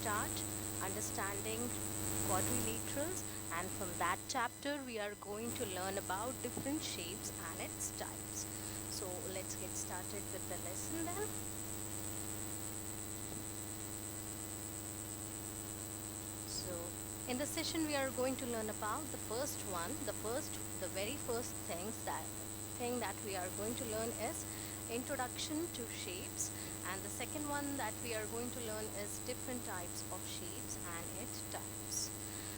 start understanding quadrilaterals, and from that chapter we are going to learn about different shapes and its types. So let's get started with the lesson then. So in this session we are going to learn about the first one. The very first thing that we are going to learn is introduction to shapes, and the second one that we are going to learn is different types of shapes and its types.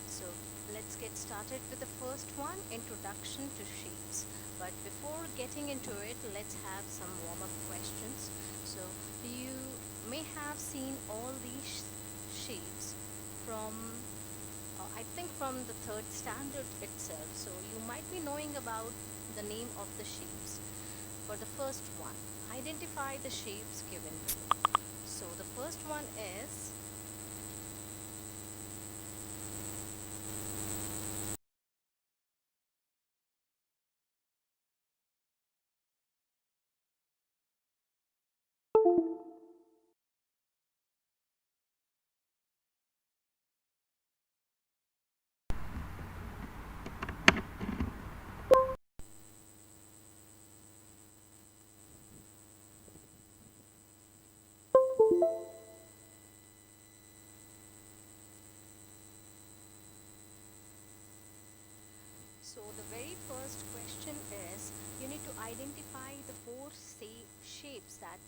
So let's get started with the first one, introduction to shapes. But before getting into it, let's have some warm-up questions. So you may have seen all these shapes from I think from the third standard itself. So you might be knowing about the name of the shapes. For the first one, identify the shapes given below. So the first one is So the very first question is you need to identify the four shapes that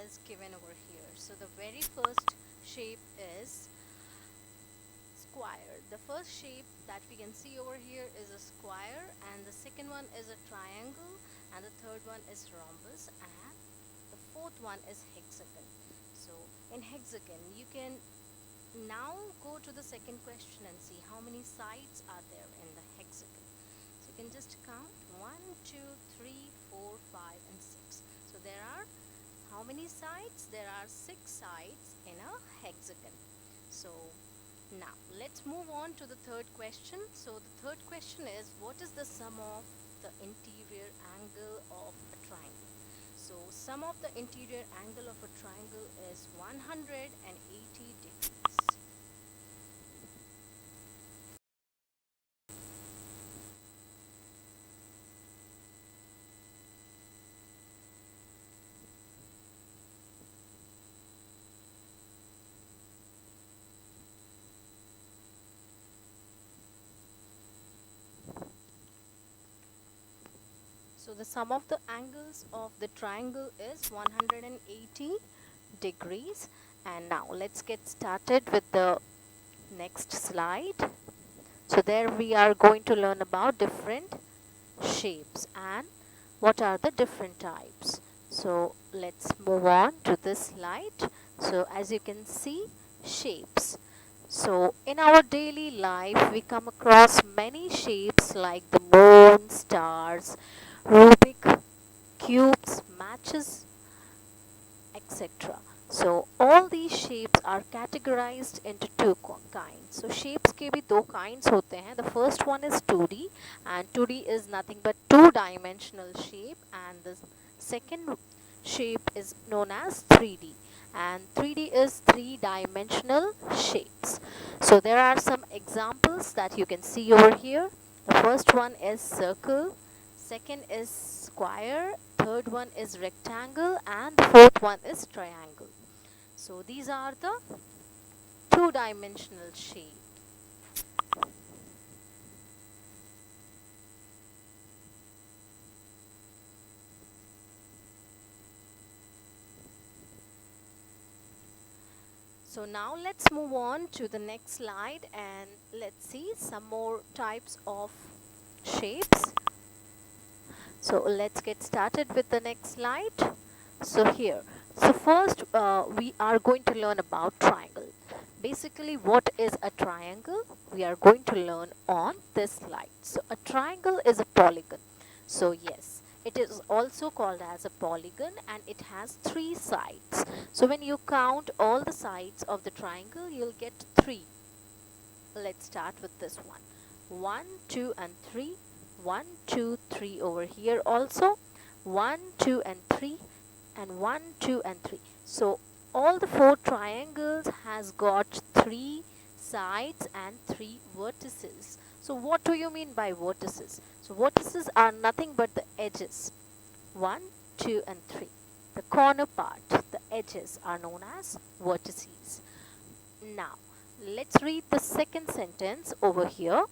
is given over here. So the very first shape is square. The first shape that we can see over here is a square, and the second one is a triangle, and the third one is rhombus, and the fourth one is hexagon. So in hexagon you can now go to the second question and see how many sides are there in the hexagon. So you can just count 1, 2, 3, 4, 5 and 6. So there are how many sides? There are 6 sides in a hexagon. So now let's move on to the third question. So the third question is, what is the sum of the interior angle of a triangle? So sum of the interior angle of a triangle is 180 degrees. So the sum of the angles of the triangle is 180 degrees. And now let's get started with the next slide. So there we are going to learn about different shapes and what are the different types. So let's move on to this slide. So as you can see, shapes. So in our daily life we come across many shapes like the moon, stars, Rubik cubes, matches, etc. So all these shapes are categorized into two kinds. So shapes के भी दो kinds होते हैं. The first one is 2D, and 2D is nothing but two-dimensional shape, and the second shape is known as 3D, and 3D is three-dimensional shapes. So there are some examples that you can see over here. The first one is circle, second is square, third one is rectangle, and the fourth one is triangle. So these are the two-dimensional shape. So now let's move on to the next slide and let's see some more types of shapes. So let's get started with the next slide. So here, so first we are going to learn about triangle. Basically, what is a triangle? We are going to learn on this slide. So a triangle is a polygon. So yes, it is also called as a polygon, and it has 3 sides. So when you count all the sides of the triangle, you'll get 3. Let's start with this one. 1, 2 and 3. 1, 2, 3 over here also. 1, 2 and 3, and 1, 2 and 3. So all the four triangles has got three sides and three vertices. So what do you mean by vertices? So vertices are nothing but the edges. 1, 2 and 3. The corner part, the edges are known as vertices. Now, let's read the second sentence over here.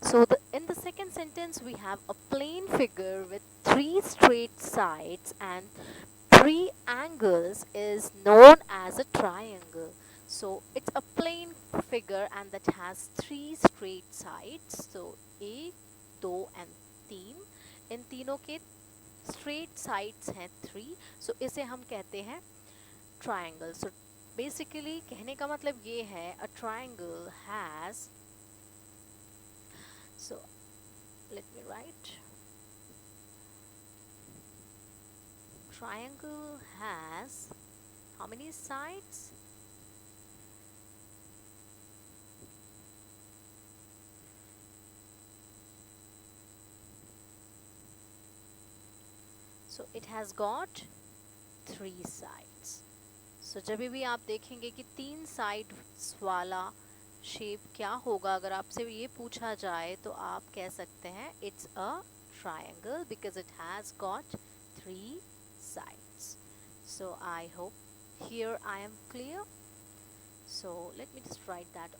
So in the second sentence, we have a plane figure with three straight sides and three angles is known as a triangle. So it's a plane figure and that has three straight sides. So एक, दो and तीन. इन तीनों के straight sides हैं three. So इसे हम कहते हैं triangle. So basically कहने का मतलब ये है a triangle has, so let me write, triangle has how many sides? So it has got three sides. So जब भी आप देखेंगे कि तीन sides वाला शेप क्या होगा, अगर आपसे ये पूछा जाए तो आप कह सकते हैं it's a triangle because it has got three sides. So I hope here I am clear. So let me just write that.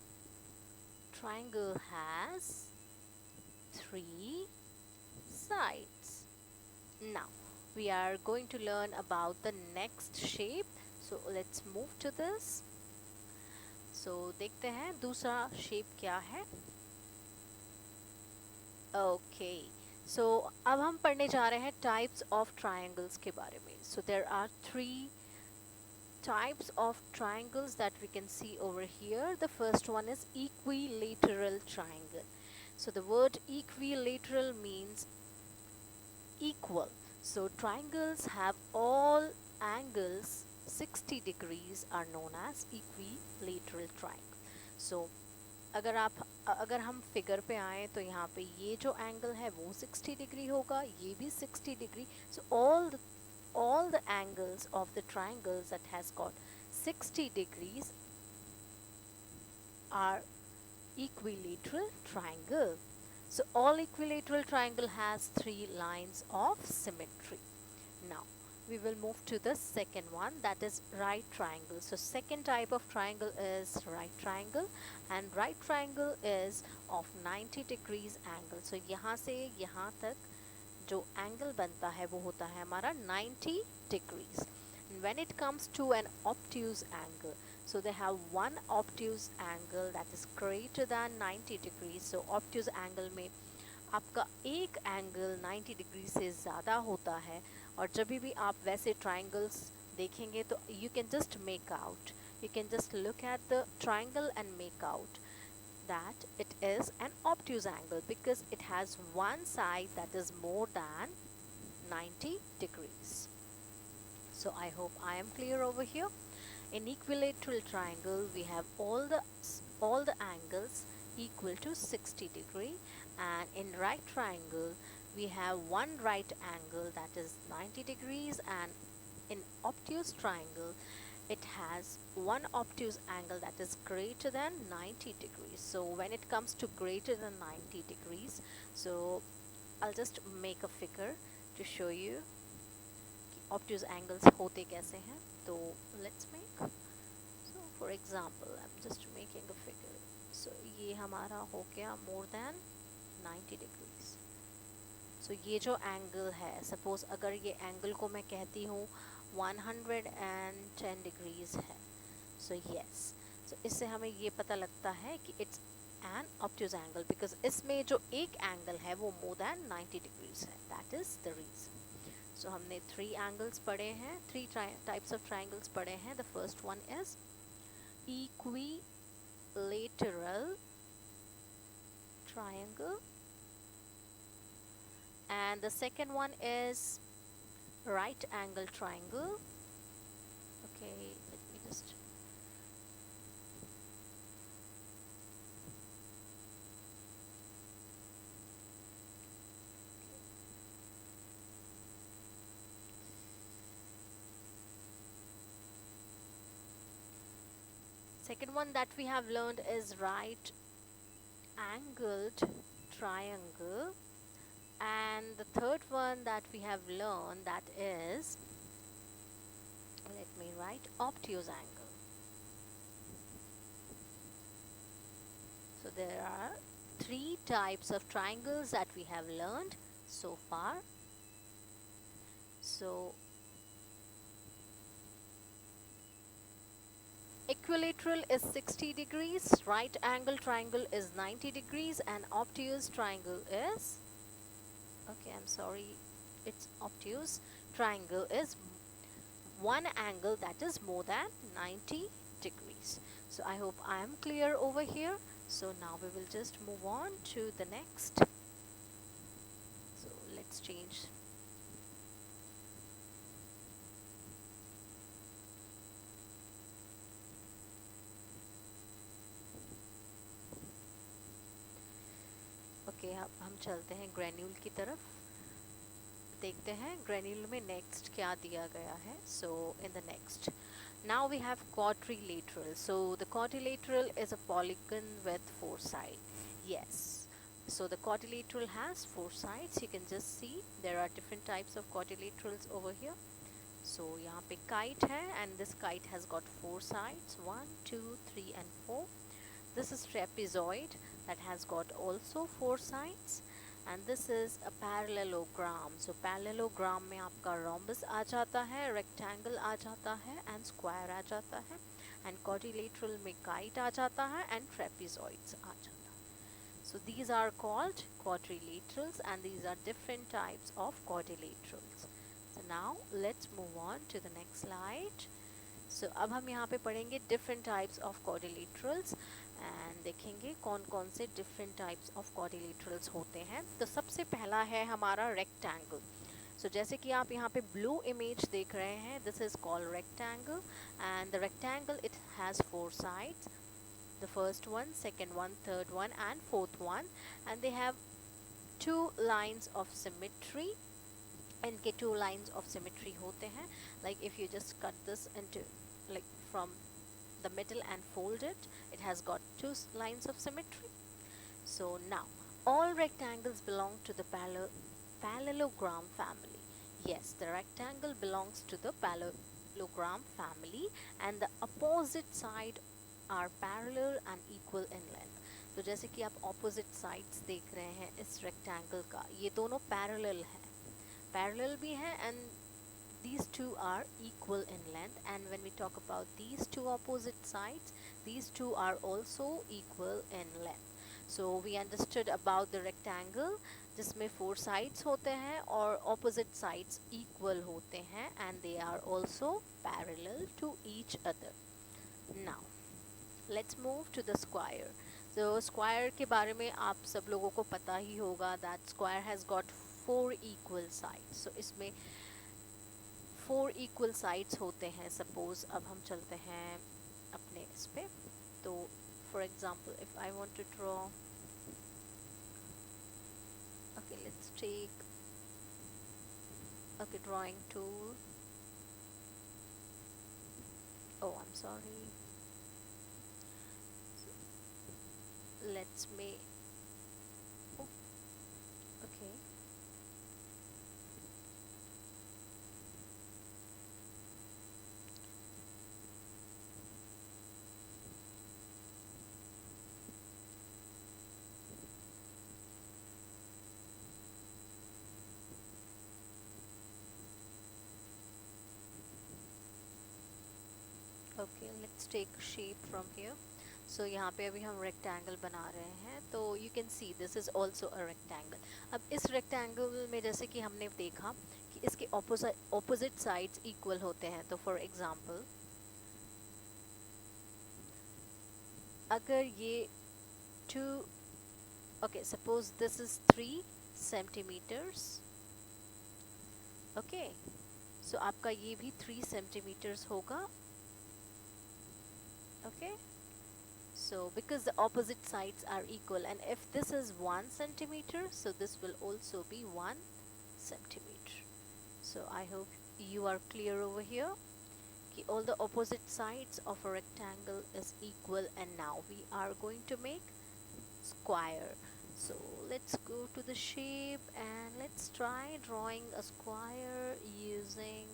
Triangle has three sides. Now we are going to learn about the next shape. So let's move to this. So देखते हैं दूसरा shape क्या है. Okay. So अब हम पढ़ने जा रहे हैं types of triangles के बारे में. So there are three types of triangles that we can see over here. The first one is equilateral triangle. So the word equilateral means equal. So triangles have all angles 60 degrees are known as equilateral triangle. So अगर हम figure पे आए तो यहाँ पे ये जो angle है वो 60 डिग्री होगा, ये भी 60 degree. So all the angles of the triangles that has got 60 degrees are equilateral triangle. So all equilateral triangle has three lines of symmetry. Now we will move to the second one, that is right triangle. So second type of triangle is right triangle, and right triangle is of 90 degrees angle. So यहाँ से यहाँ तक जो angle बनता है वो होता है हमारा 90 degrees. And when it comes to an obtuse angle, so they have one obtuse angle that is greater than 90 degrees. So obtuse angle में आपका एक एंगल 90 डिग्री से ज़्यादा होता है, और जब भी आप वैसे ट्राइंगल्स देखेंगे तो you can just make out, you can just look at the triangle and make out that it is an obtuse angle because it has one side that is more than 90 degrees. So I hope I am clear over here. In equilateral triangle we have all the angles equal to 60 degree, and in right triangle we have one right angle that is 90 degrees, and in obtuse triangle it has one obtuse angle that is greater than 90 degrees. So when it comes to greater than 90 degrees, so I'll just make a figure to show you obtuse angles होते कैसे हैं. तो let's make, so for example I'm just making a figure. So ये हमारा हो गया more than 90 degrees. So ये जो एंगल है, सपोज अगर ये एंगल को मैं कहती हूँ 110 degrees है. So yes, so इससे हमें ये पता लगता है कि it's an obtuse angle because इसमें जो एक एंगल है वो more than 90 degrees है. That is the reason. So हमने three angles पढ़े हैं, three types of triangles पढ़े हैं. The first one is equilateral triangle, and the second one is right angle triangle. Okay, let me just Second one that we have learned is right angled triangle, and the third one that we have learned, that is, let me write, obtuse angle. So there are three types of triangles that we have learned so far. So equilateral is 60 degrees, right angle triangle is 90 degrees, and obtuse triangle is, okay, I'm sorry, it's obtuse triangle is one angle that is more than 90 degrees. So I hope I am clear over here. So now we will just move on to the next. So let's change. Okay, अब हम चलते हैं granule की तरफ, देखते हैं granule में next क्या दिया गया है. So in the next, now we have quadrilateral. So the quadrilateral is a polygon with four sides. Yes, so the quadrilateral has four sides. You can just see there are different types of quadrilaterals over here. So यहाँ पे kite है, and this kite has got four sides, 1 2 3 and 4. This is trapezoid that has got also four sides, and this is a parallelogram. So parallelogram में आपका rhombus आ जाता है, rectangle आ जाता है, and square आ जाता है, and quadrilateral में kite आ जाता है, and trapezoids आ जाता है. So these are called quadrilaterals, and these are different types of quadrilaterals. So now let's move on to the next slide. So अब हम यहाँ पे पढ़ेंगे different types of quadrilaterals, and देखेंगे कौन कौन से different types of quadrilaterals होते हैं. तो सबसे पहला है हमारा rectangle. So जैसे कि आप यहाँ पे blue image देख रहे हैं, this is called rectangle, and the rectangle, it has four sides. The first one, second one, third one, and fourth one, and they have two lines of symmetry. इनके two lines of symmetry होते हैं. Like if you just cut this into, like, from the middle and fold it, it has got two lines of symmetry. So now all rectangles belong to the parallelogram family. Yes, the rectangle belongs to the parallelogram family, and the opposite side are parallel and equal in length. तो जैसे कि आप opposite sides देख रहे हैं इस rectangle का, ये दोनों parallel है, parallel भी है, and these two are equal in length. And when we talk about these two opposite sides, these two are also equal in length. So we understood about the rectangle जिसमें four sides होते हैं और opposite sides equal होते हैं, and they are also parallel to each other. Now let's move to the square. So square के बारे में आप सब लोगों को पता ही होगा that square has got four equal sides. So इसमें four equal sides होते हैं. Suppose अब हम चलते हैं अपने इस पे. तो for example, if I want to draw, okay, let's take, okay, drawing tool. Oh, I'm sorry. Let's make, oh, okay. Okay, let's take shape from here. So यहाँ पे अभी हम rectangle बना रहे हैं. तो you can see this is also a rectangle. अब इस rectangle में जैसे कि हमने देखा कि इसके opposite sides equal होते हैं. तो for example, अगर ये two, okay, suppose this is 3 centimeters. Okay, so आपका ये भी 3 centimeters होगा. Okay, so because the opposite sides are equal, and if this is 1 centimeter, so this will also be 1 centimeter. So I hope you are clear over here कि all the opposite sides of a rectangle is equal, and now we are going to make square. So let's go to the shape and let's try drawing a square using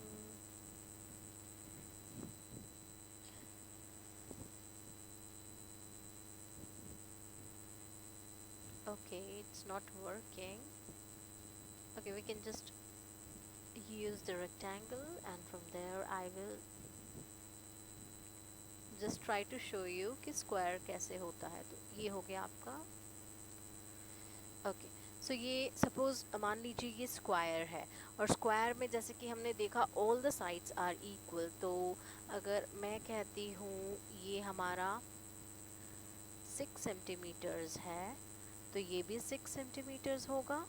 okay, it's not working. Okay, we can just use the rectangle, and from there I will just try to show you कि square कैसे होता है. तो ये हो गया आपका. Okay, सो ये सपोज मान लीजिए ये स्क्वायर है, और स्क्वायर में जैसे कि हमने देखा all the sides are equal. तो अगर मैं कहती हूँ ये हमारा 6 सेंटीमीटर्स है, तो ये भी 6 सेंटीमीटर्स होगा,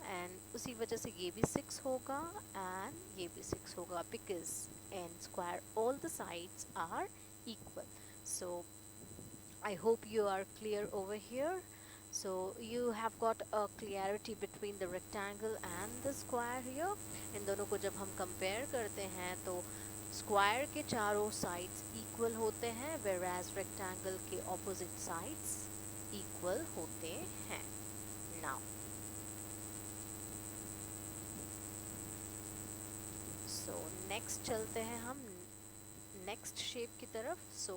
एंड उसी वजह से ये भी 6 होगा एंड ये भी 6 होगा, because in square all the sides are equal. So I hope you are clear over here. So you have got a clarity between the rectangle and the square here. इन दोनों को जब हम compare करते हैं तो square के चारों sides equal होते हैं, whereas rectangle के opposite sides equal होते हैं. Now so next चलते हैं हम next shape की तरफ. So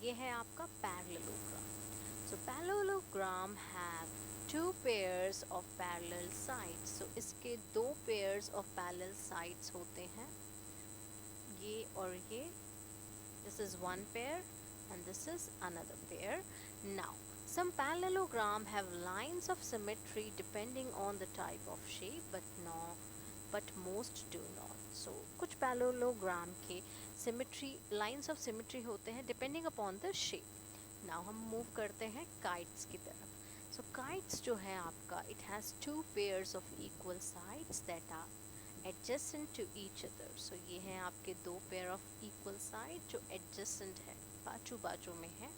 ये है आपका parallelogram. So parallelogram have two pairs of parallel sides. So इसके दो pairs of parallel sides होते हैं, ये और ये. This is one pair and this is another pair. Now some parallelogram have lines of symmetry depending on the type of shape, but most do not. So कुछ parallelogram के symmetry lines of symmetry होते हैं depending upon the shape. Now हम move करते हैं kites की तरफ. So kites जो है आपका, it has two pairs of equal sides that are adjacent to each other. So ये हैं आपके दो pair of equal sides जो adjacent है, बाजू बाजू में है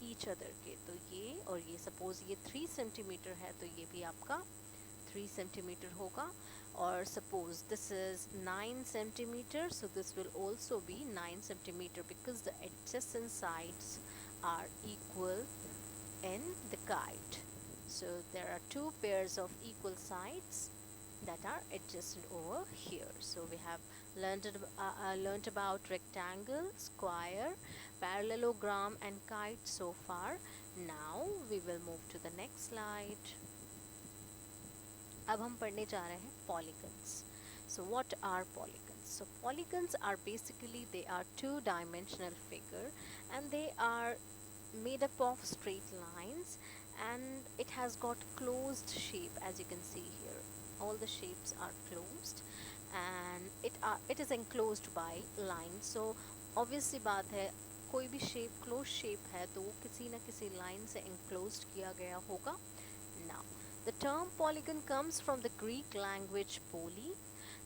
each other के. तो ये और ये suppose ये 3 सेंटीमीटर है, तो ये भी आपका 3 सेंटीमीटर होगा. Or suppose this is 9 centimeter, so this will also be 9 centimeter because the adjacent sides are equal in the kite. So there are two pairs of equal sides that are adjacent over here. So we have learned about rectangle, square, parallelogram and kite so far. Now we will move to the next slide. अब हम पढ़ने जा रहे हैं polygons. So what are polygons? So polygons are basically, they are two-dimensional figure and they are made up of straight lines, and it has got closed shape, as you can see here. All the shapes are closed and it is enclosed by lines. So obviously बात है, कोई भी shape closed shape है तो वो किसी ना किसी line से enclosed किया गया होगा. Now the term polygon comes from the Greek language poly.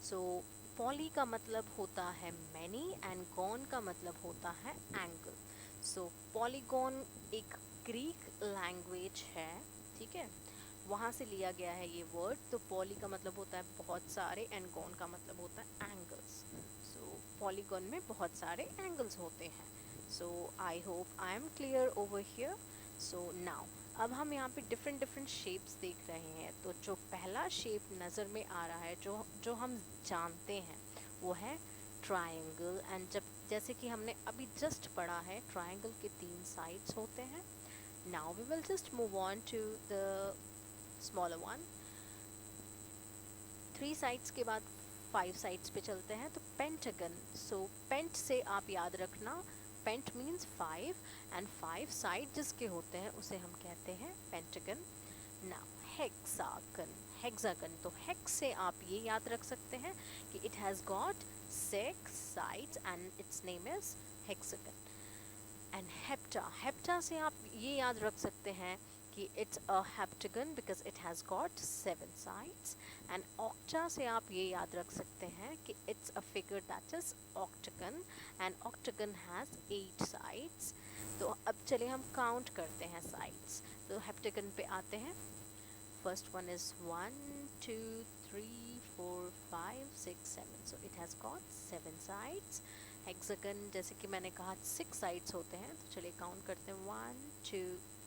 So poly का मतलब होता है many and gon का मतलब होता है angle. So polygon एक Greek language है, ठीक है, वहाँ से लिया गया है ये word. तो poly का मतलब होता है बहुत सारे and gon का मतलब होता है angles. So polygon में बहुत सारे angles होते हैं. So I hope I am clear over here. So now अब हम यहाँ पे डिफरेंट शेप्स देख रहे हैं. तो जो पहला शेप नज़र में आ रहा है, जो हम जानते हैं, वो है ट्रायंगल. एंड जैसे कि हमने अभी जस्ट पढ़ा है, ट्रायंगल के 3 साइड्स होते हैं. Now we will just move on to the smaller one. 3 sides के बाद 5 साइड्स पे चलते हैं. तो पेंटागन. सो पेंट से आप याद रखना, पेंट मीन्स 5 एंड 5 साइड जिसके होते हैं उसे हम कहते हैं पेंटागन. Now hexagon. हेक्सागन, तो हेक्स से आप ये याद रख सकते हैं कि it has got 6 sides and it's name is hexagon. And hepta. Hepta से आप ये याद रख सकते हैं कि it's a heptagon because it has got 7 sides. and octa से आप ये याद रख सकते हैं कि it's a figure that is octagon and octagon has 8 sides. तो अब चलिए हम काउंट करते हैं sides. तो heptagon पे आते हैं. First one is 1 2 3 4 5 6 7. So it has got 7 sides. Hexagon जैसे कि मैंने कहा 6 साइड्स होते हैं, तो चलिए काउंट करते हैं 1 2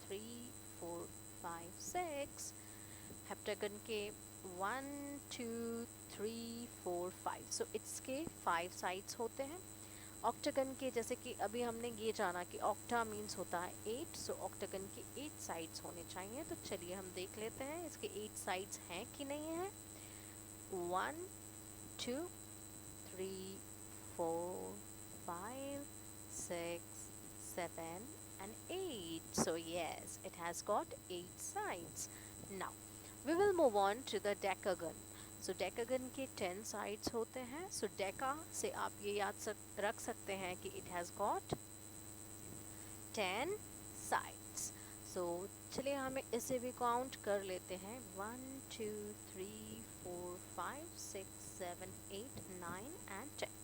3 4 5 6. हेप्टागन के 1 2 3 4 5. सो इसके 5 साइड्स होते हैं. ऑक्टागन के जैसे कि अभी हमने ये जाना कि ऑक्टा मीन्स होता है 8. सो ऑक्टागन के 8 साइड्स होने चाहिए. तो चलिए हम देख लेते हैं इसके 8 साइड्स हैं कि नहीं है. 1 2 3 4 5 6 7 and 8. So yes, it has got 8 sides. Now we will move on to the decagon. So decagon के 10 साइड्स होते हैं. सो डेका से आप ये रख सकते हैं कि इट हैज़ गॉट 10 साइड्स. सो चलिए हमें इसे भी काउंट कर लेते हैं. 1 2 3 4 5 6 7 8 9 एंड 10.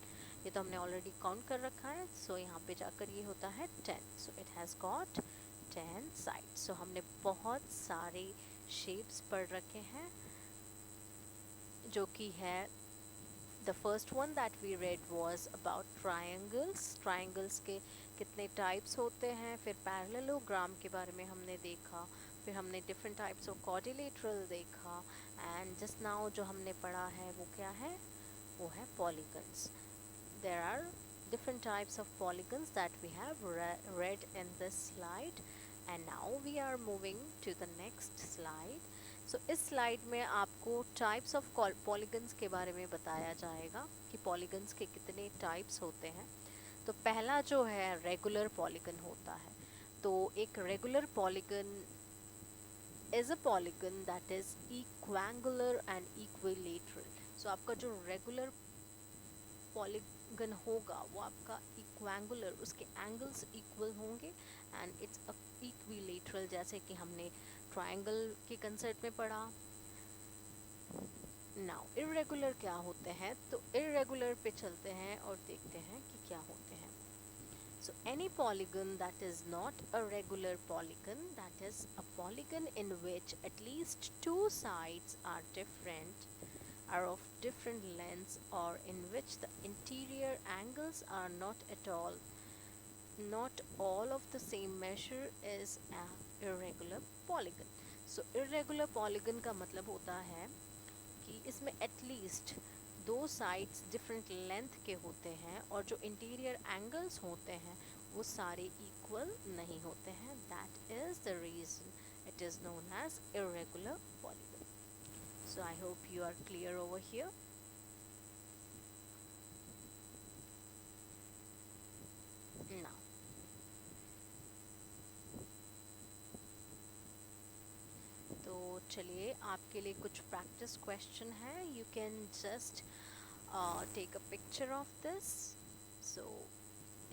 ये तो हमने ऑलरेडी काउंट कर रखा है. सो यहाँ पे जाकर ये होता है 10. So it has got 10 sides. So हमने बहुत सारे शेप्स पढ़ रखे हैं, जो कि है the first one that we read was about triangles. Triangles के कितने टाइप्स होते हैं. फिर पैरेललोग्राम के बारे में हमने देखा. फिर हमने डिफरेंट टाइप्स ऑफ क्वाड्रिलेटरल देखा. एंड जस्ट नाउ जो हमने पढ़ा है वो क्या है, वो है polygons. There are different types of polygons that we have read in this slide. And now we are moving to the next slide. So इस स्लाइड में आपको टाइप्स ऑफ पॉलीगन्स के बारे में बताया जाएगा कि पॉलीगन्स के कितने टाइप्स होते हैं. तो पहला जो है रेगुलर पॉलीगन होता है. तो एक regular polygon is a polygon that is equiangular and equilateral. So आपका जो रेगुलर पॉलीगन होगा वो आपका इक्वांगुलर, उसके एंगल्स इक्वल होंगे. एंड इट्स अ इक्विलेटरल, जैसे कि हमने ट्रायंगल के कंसेप्ट में पढ़ा. नाउ इर्रेगुलर क्या होते हैं, तो इर्रेगुलर पे चलते हैं और देखते हैं कि क्या होते हैं. So any polygon that is not a regular polygon, that is a polygon in which at least two sides are different, are of different lengths, or in which the interior angles are not all of the same measure, is a irregular polygon. So irregular polygon का मतलब होता है कि इसमें at least दो sides different length के होते हैं और जो इंटीरियर एंगल्स होते हैं वो सारे इक्वल नहीं होते हैं. That is the reason it is known as irregular polygon. So I hope you are clear over here. Now तो चलिए आपके लिए कुछ प्रैक्टिस क्वेश्चन है. You can just take a picture of this. So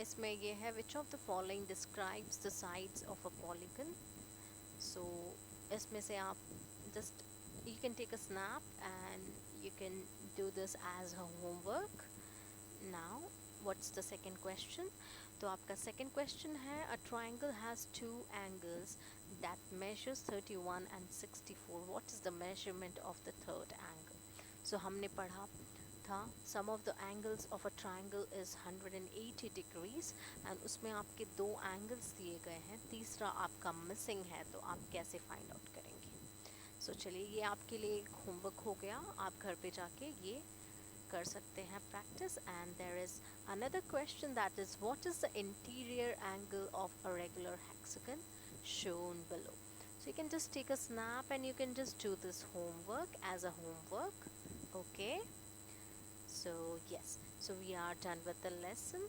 इसमें ये है, which of the following describes the sides of a polygon. So इसमें से आप just you can take a snap and you can do this as a homework. Now what's the second question. तो आपका second question है, a triangle has two angles that measures 31 and 64. What is the measurement of the third angle? So हमने पढ़ा था sum of the angles of a triangle is 180 degrees and उसमें आपके दो angles दिए गए हैं, तीसरा आपका missing है, तो आप कैसे find out करेंगे. So चलिए ये आपके लिए एक homework हो गया. आप घर पे जाके ये कर सकते हैं practice. And there is another question, that is what is the interior angle of a regular hexagon shown below. So you can just take a snap and you can just do this homework as a homework. Okay, so yes, so we are done with the lesson.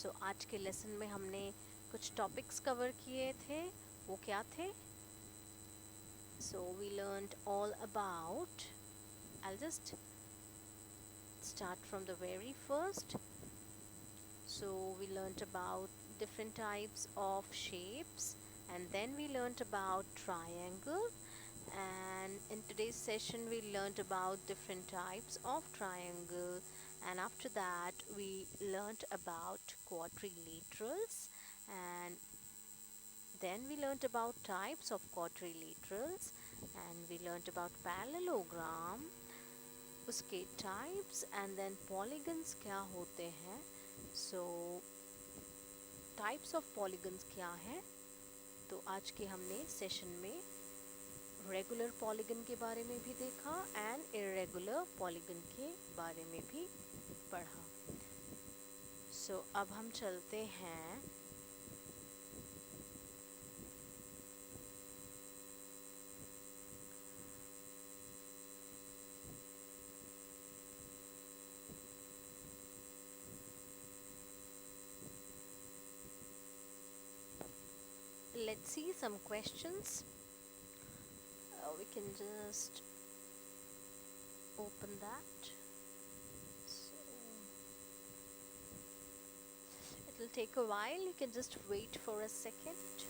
So आज के lesson में हमने कुछ topics cover किए थे. वो क्या थे? So we learned all about, I'll just start from the very first. So we learned about different types of shapes, and then we learned about triangle, and in today's session we learned about different types of triangle, and after that we learned about quadrilaterals, and then we learned about types of quadrilaterals, and we learnt about parallelogram, उसके types and then polygons क्या होते हैं. So types of polygons क्या है, तो आज के हमने सेशन में रेगुलर पॉलीगन के बारे में भी देखा एंड इरेगुलर पॉलीगन के बारे में भी पढ़ा. सो अब हम चलते हैं let's see some questions. We can just open that. So it will take a while, you can just wait for a second.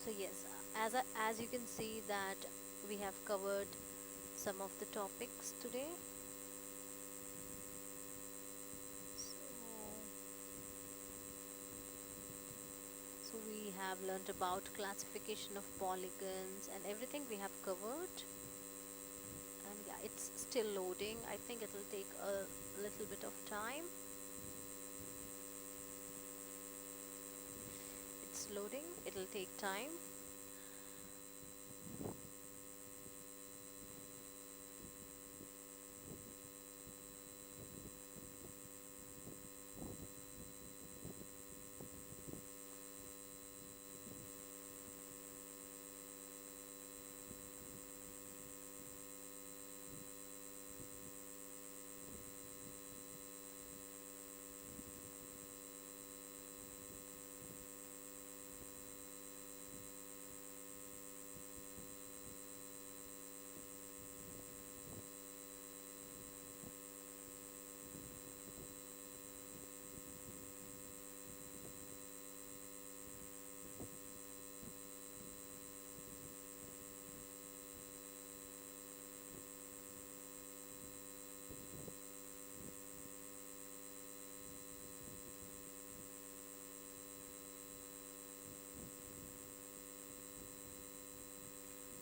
So yes, as you can see that we have covered some of the topics today. So we have learned about classification of polygons and everything we have covered. And yeah, it's still loading. I think it will take a little bit of time. It's loading, it will take time.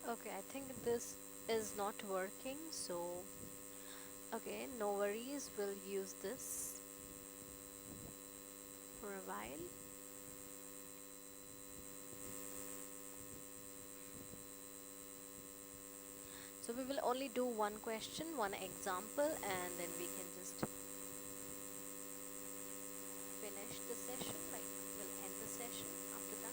Okay, I think this is not working, so okay, no worries, we'll use this for a while. So we will only do one question, one example, and then we can just finish the session, like we'll end the session after that.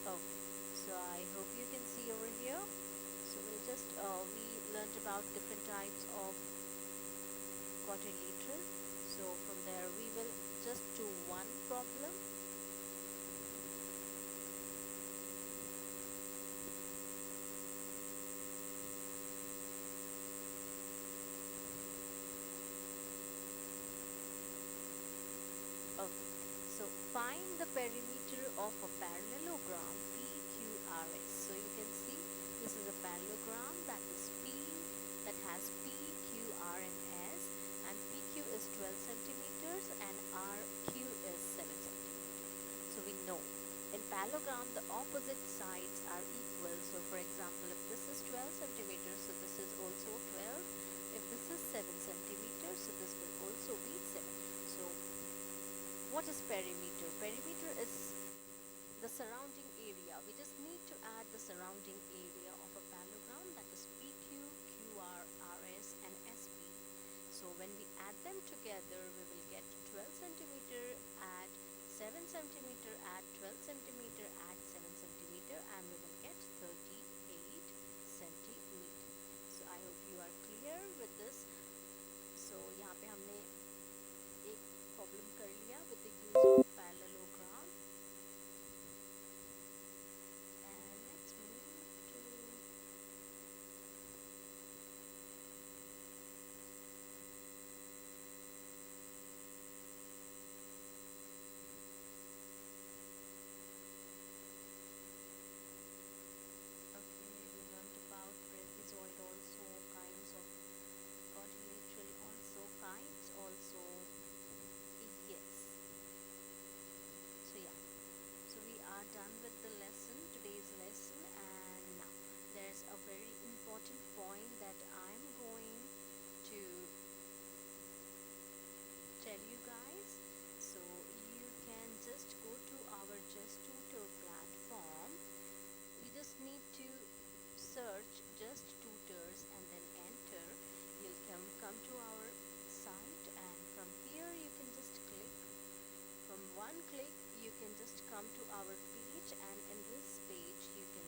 Okay, so I hope you can see over here. So we'll just we learned about different types of quadrilateral. So from there we will just do one problem. Okay, so find the perimeter of a parallelogram PQRS. So you can see this is a parallelogram that is P, that has P, Q, R and S, and PQ is 12 centimeters and RQ is 7 centimeters. So we know in parallelogram, the opposite sides are equal. So for example, if this is 12 centimeters, so this is also 12. If this is 7 centimeters, so this will also be 7. So what is perimeter? Perimeter is the surrounding area. We just need to add the surrounding area of a parallelogram, that is PQ, QR, RS and SP. So when we add them together, we will get 12 centimeter add 7 centimeter add 12 centimeter add 7 centimeter, and we will get 38 centimeter. So I hope you are clear with this. So यहाँ पे हमने एक problem कर लिया with the use of parallelogram. And let's move to we learned about trapezoid also, kinds of quadrilateral also, kinds also. Yes. So yeah. So we are done with the lesson, today's lesson, and now there's a very important point that I'm going to tell you guys. So you can just go to our Just Tutor platform. You just need to search Just Tutors and then enter. You'll come to our site, and from here you can just click. From one click you can just come to our page, and in this page you can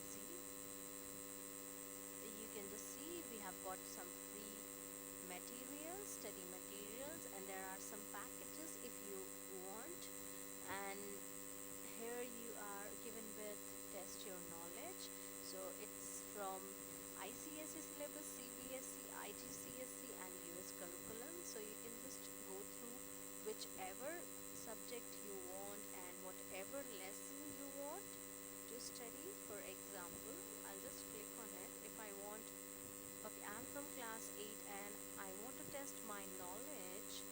just see we have got some free materials, study materials, and there are some packages if you want. And here you are given with test your knowledge. So it's from ICSE syllabus, CBSE, IGCSE and US curriculum. So you can just go through whichever subject you want and whatever lesson you want to study. For example, I'll just click on it. If I want, okay, I'm from class 8 and I want to test my knowledge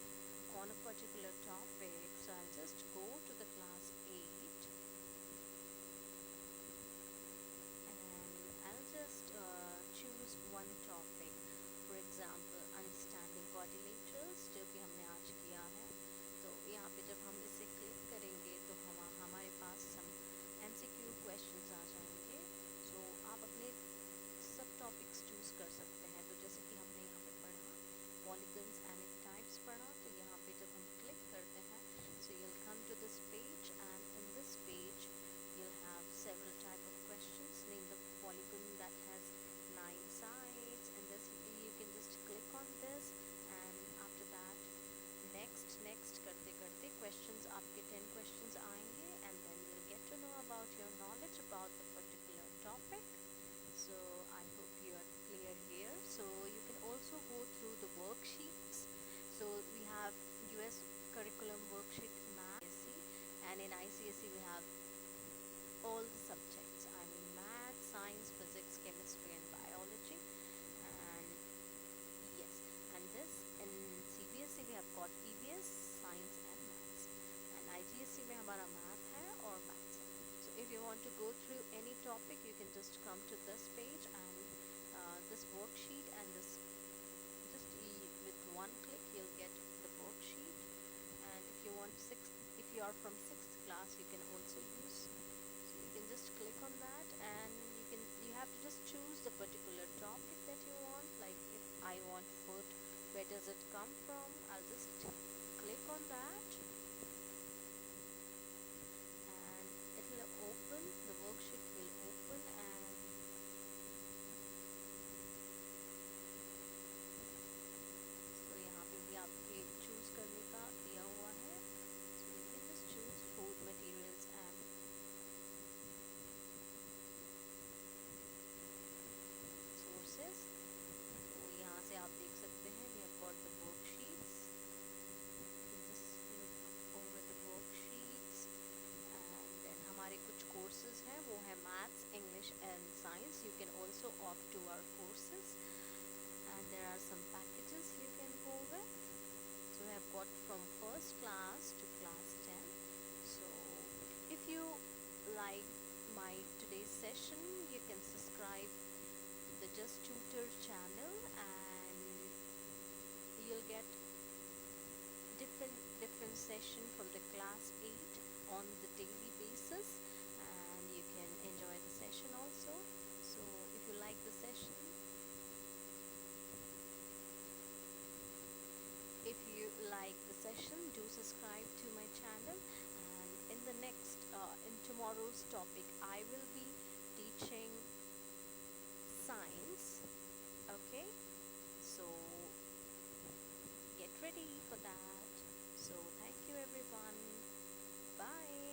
on a particular topic. So I'll just go to the class 8 and I'll just choose one topic. For example, understanding quadrilaterals, जो कि हमने आज किया है. तो यहाँ पे जब हम इसे क्लिक करेंगे तो हमारे पास some MCQ questions आ जाएंगे. So आप अपने सब टॉपिक्स चूज कर सकते हैं. तो जैसे कि हमने यहाँ पे पढ़ा Polygons and its types पढ़ा, तो यहाँ पे जब हम क्लिक करते हैं, so you'll come to this page, and in this page you'll have several type of questions. Name the polygon that has 9 sides, and this you can just click on this, and after that next करते करते questions, आपके 10 questions आएंगे, and then you'll get to know about your knowledge about the particular topic. So I hope you are clear here. So you can also go through the worksheets. So we have US curriculum worksheet math, and in ICSE we have all the subjects. I mean math, science, physics, chemistry and biology. And yes, and this in CBSE we have got EVS, science and maths. And IGSE में हमारा math है और maths है. So if you want to go through any topic, you can just come to this page, and this worksheet, and this just with one click you'll get the worksheet. And if you want if you are from 6th class, you can also use. So you can just click on that, and you have to just choose the particular topic that you want. Like if I want food, where does it come from? I'll just click on that, and it will open. The worksheet will open, and so यहाँ पे भी आपके choose करने का दिया हुआ है. So you can just choose food, materials and sources. So यहाँ से आप देख सकते हैं we have got the worksheets. You can just look over the worksheets, and then हमारे कुछ courses हैं, वो है maths, English and science. You can also opt to our courses, and there are some packages you can go with. So we have got from first class to class 10. So if you like my today's session, you can subscribe the Just Tutor channel, and you'll get different session from the class 8 on the daily basis, and you can enjoy the session also. So if you like the session, do subscribe to my channel. And in tomorrow's topic, I will be teaching science. Okay, so get ready for that. So thank you everyone. Bye.